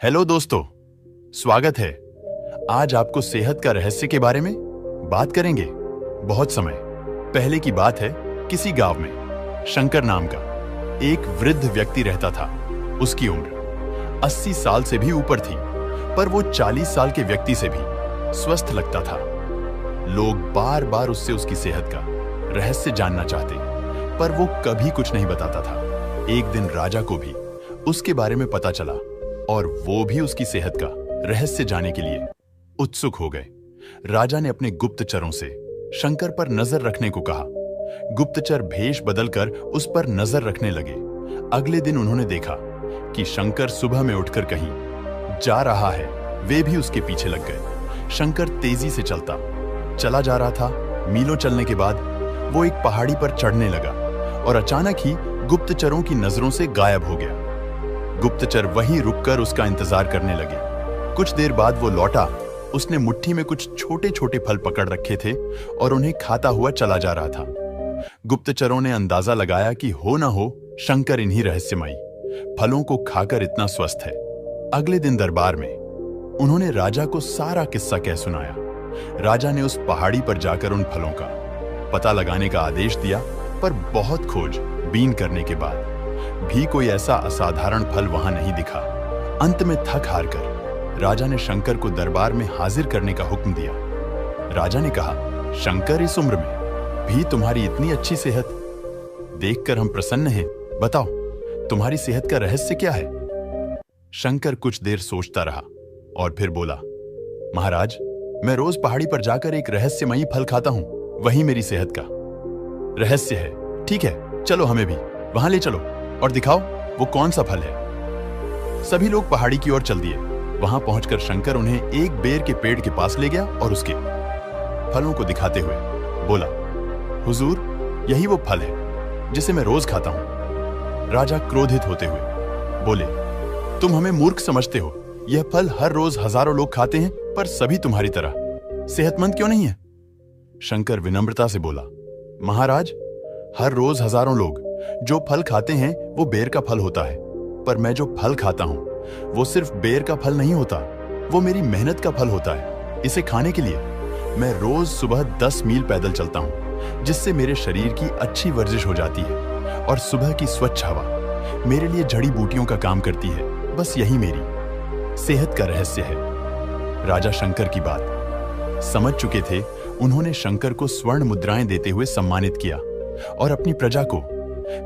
Hello दोस्तों, स्वागत है। आज आपको सेहत का रहस्य के बारे में बात करेंगे। बहुत समय पहले की बात है, किसी गांव में शंकर नाम का एक वृद्ध व्यक्ति रहता था। उसकी उम्र 80 साल से भी ऊपर थी, पर वो 40 साल के व्यक्ति से भी स्वस्थ लगता था। लोग बार बार उससे उसकी सेहत का रहस्य जानना चाहते, पर वो कभी कुछ नहीं बताता था। एक दिन राजा को भी उसके बारे में पता चला और वो भी उसकी सेहत का रहस्य जानने के लिए उत्सुक हो गए। राजा ने अपने गुप्तचरों से शंकर पर नजर रखने को कहा। गुप्तचर भेष बदलकर उस पर नजर रखने लगे। अगले दिन उन्होंने देखा कि शंकर सुबह में उठकर कहीं जा रहा है। वे भी उसके पीछे लग गए। शंकर तेजी से चला जा रहा था। मीलों चलने के बाद वो एक पहाड़ी पर चढ़ने लगा और अचानक ही गुप्तचरों की नजरों से गायब हो गया। गुप्तचर वहीं रुककर उसका इंतजार करने लगे। कुछ देर बाद वो लौटा। उसने मुट्ठी में कुछ छोटे छोटे फल पकड़ रखे थे और उन्हें खाता हुआ चला जा रहा था। गुप्तचरों ने अंदाजा लगाया कि हो ना हो शंकर इन्हीं रहस्यमयी फलों को खाकर इतना स्वस्थ है। अगले दिन दरबार में उन्होंने राजा को सारा किस्सा कह सुनाया। राजा ने उस पहाड़ी पर जाकर उन फलों का पता लगाने का आदेश दिया, पर बहुत खोजबीन करने के बाद भी कोई ऐसा असाधारण फल वहां नहीं दिखा। अंत में थक हार कर राजा ने शंकर को दरबार में हाजिर करने का हुक्म दिया। राजा ने कहा, शंकर, इस उम्र में भी तुम्हारी इतनी अच्छी सेहत देखकर हम प्रसन्न हैं। बताओ, तुम्हारी सेहत का रहस्य क्या है? शंकर कुछ देर सोचता रहा और फिर बोला, महाराज, मैं रोज पहाड़ी पर जाकर एक रहस्यमयी फल खाता हूं। वही मेरी सेहत का रहस्य है। ठीक है, चलो, हमें भी वहां ले चलो और दिखाओ वो कौन सा फल है। सभी लोग पहाड़ी की ओर चल दिए। वहां पहुंचकर शंकर उन्हें एक बेर के पेड़ के पास ले गया और उसके फलों को दिखाते हुए बोला, हुजूर, यही वो फल है जिसे मैं रोज खाता हूं। राजा क्रोधित होते हुए बोले, तुम हमें मूर्ख समझते हो। यह फल हर रोज हजारों लोग खाते हैं, पर सभी तुम्हारी तरह सेहतमंद क्यों नहीं है? शंकर विनम्रता से बोला, महाराज, हर रोज हजारों लोग जो फल खाते हैं वो बेर का फल होता है, पर मैं जो फल खाता हूं वो सिर्फ बेर का फल नहीं होता, वो मेरी मेहनत का फल होता है। इसे खाने के लिए मैं रोज सुबह 10 मील पैदल चलता हूं, जिससे मेरे शरीर की अच्छी वर्जिश हो जाती है और सुबह की स्वच्छ हवा मेरे लिए जड़ी बूटियों का काम करती है। बस यही मेरी सेहत का रहस्य है। राजा शंकर की बात समझ चुके थे। उन्होंने शंकर को स्वर्ण मुद्राएं देते हुए सम्मानित किया और अपनी प्रजा को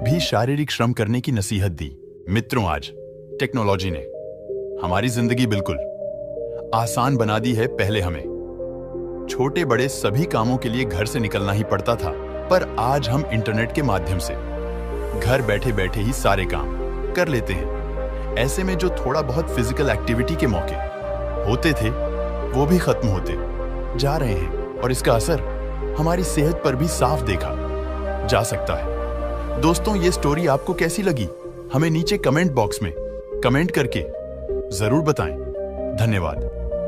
भी शारीरिक श्रम करने की नसीहत दी। मित्रों, आज टेक्नोलॉजी ने हमारी जिंदगी बिल्कुल आसान बना दी है। पहले हमें छोटे बड़े सभी कामों के लिए घर से निकलना ही पड़ता था, पर आज हम इंटरनेट के माध्यम से घर बैठे बैठे ही सारे काम कर लेते हैं। ऐसे में जो थोड़ा बहुत फिजिकल एक्टिविटी के मौके होते थे वो भी खत्म होते जा रहे हैं और इसका असर हमारी सेहत पर भी साफ देखा जा सकता है। दोस्तों, ये स्टोरी आपको कैसी लगी? हमें नीचे कमेंट बॉक्स में कमेंट करके जरूर बताएं। धन्यवाद।